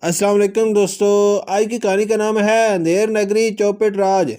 अस्सलाम वालेकुम दोस्तों, आज की कहानी का नाम है अंधेर नगरी चौपट राज।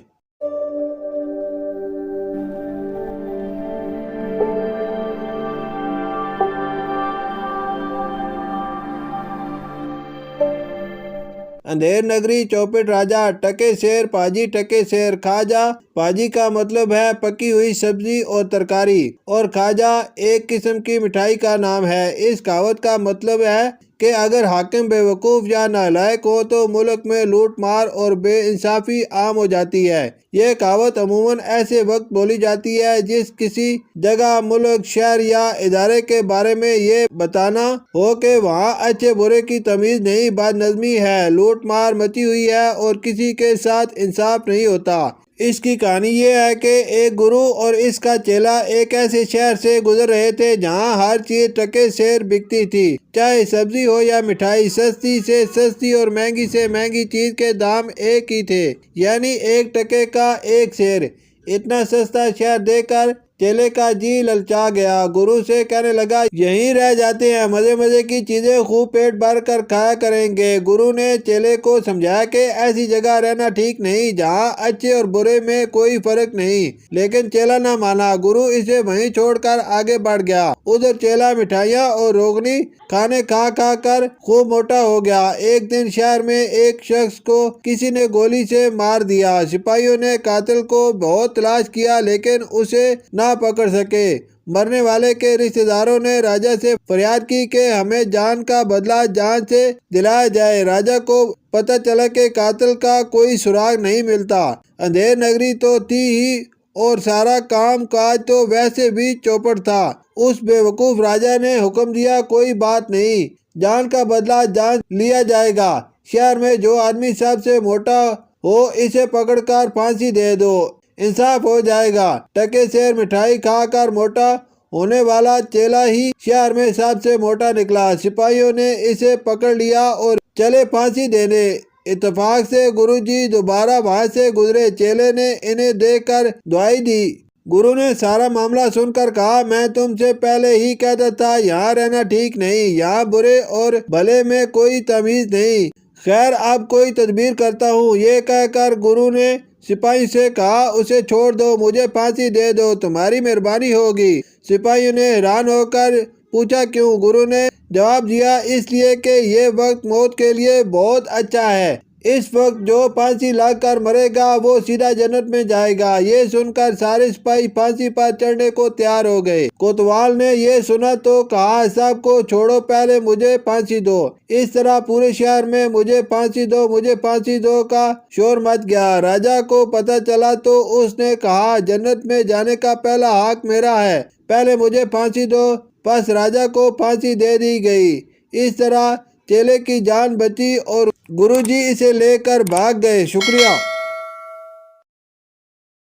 अंधेर नगरी चौपट राजा टके शेर पाजी टके शेर खाजा। पाजी का मतलब है पकी हुई सब्जी और तरकारी, और खाजा एक किस्म की मिठाई का नाम है। इस कहावत का मतलब है कि अगर हाकिम बेवकूफ़ या नालायक हो तो मुल्क में लूट मार और बेइंसाफ़ी आम हो जाती है। यह कहावत अमूमन ऐसे वक्त बोली जाती है जिस किसी जगह, मुल्क, शहर या इदारे के बारे में ये बताना हो कि वहाँ अच्छे बुरे की तमीज़ नहीं, बदनज़मी है, लूट मार मची हुई है और किसी के साथ इंसाफ नहीं होता। इसकी कहानी ये है कि एक गुरु और इसका चेला एक ऐसे शहर से गुजर रहे थे जहाँ हर चीज टके शेर बिकती थी। चाहे सब्जी हो या मिठाई, सस्ती से सस्ती और महंगी से महंगी चीज के दाम एक ही थे, यानी 1 टके का 1 शेर। इतना सस्ता शहर देखकर चेले का जी ललचा गया। गुरु से कहने लगा, यहीं रह जाते हैं, मजे मजे की चीजें खूब पेट भर कर खाया करेंगे। गुरु ने चेले को समझाया कि ऐसी जगह रहना ठीक नहीं जहाँ अच्छे और बुरे में कोई फर्क नहीं, लेकिन चेला न माना। गुरु इसे वहीं छोड़कर आगे बढ़ गया। उधर चेला मिठाइयाँ और रोगनी खाने खा खा कर खूब मोटा हो गया। एक दिन शहर में एक शख्स को किसी ने गोली से मार दिया। सिपाहियों ने कातिल को बहुत तलाश किया लेकिन उसे ना पकड़ सके। मरने वाले के रिश्तेदारों ने राजा से फरियाद की कि हमें जान का बदला जान से दिलाया जाए। राजा को पता चला कि कातिल का कोई सुराग नहीं मिलता। अंधेर नगरी तो थी ही और सारा काम काज तो वैसे भी चौपट था। उस बेवकूफ राजा ने हुक्म दिया, कोई बात नहीं, जान का बदला जान लिया जाएगा। शहर में जो आदमी सबसे मोटा हो इसे पकड़कर फांसी दे दो, इंसाफ हो जाएगा। टके शेर मिठाई खाकर मोटा होने वाला चेला ही शहर में सबसे मोटा निकला। सिपाहियों ने इसे पकड़ लिया और चले फांसी देने। इत्तेफाक से गुरुजी दोबारा वहां से गुजरे। चेले ने इन्हें देखकर दुआई दी। गुरु ने सारा मामला सुनकर कहा, मैं तुमसे पहले ही कहता था यहाँ रहना ठीक नहीं, यहाँ बुरे और भले में कोई तमीज नहीं। खैर अब कोई तदबीर करता हूँ। ये कहकर गुरु ने सिपाही से कहा, उसे छोड़ दो, मुझे फांसी दे दो, तुम्हारी मेहरबानी होगी। सिपाहियों ने हैरान होकर पूछा, क्यों? गुरु ने जवाब दिया, इसलिए कि ये वक्त मौत के लिए बहुत अच्छा है। इस वक्त जो फांसी लगकर मरेगा वो सीधा जन्नत में जाएगा। ये सुनकर सारे सिपाही फांसी पर चढ़ने को तैयार हो गए। कोतवाल ने ये सुना तो कहा, सबको छोड़ो, पहले मुझे फांसी दो। इस तरह पूरे शहर में मुझे फांसी दो, मुझे फांसी दो का शोर मच गया। राजा को पता चला तो उसने कहा, जन्नत में जाने का पहला हक मेरा है, पहले मुझे फांसी दो। बस राजा को फांसी दे दी गई। इस तरह चेले की जान बची और गुरुजी इसे लेकर भाग गए। शुक्रिया।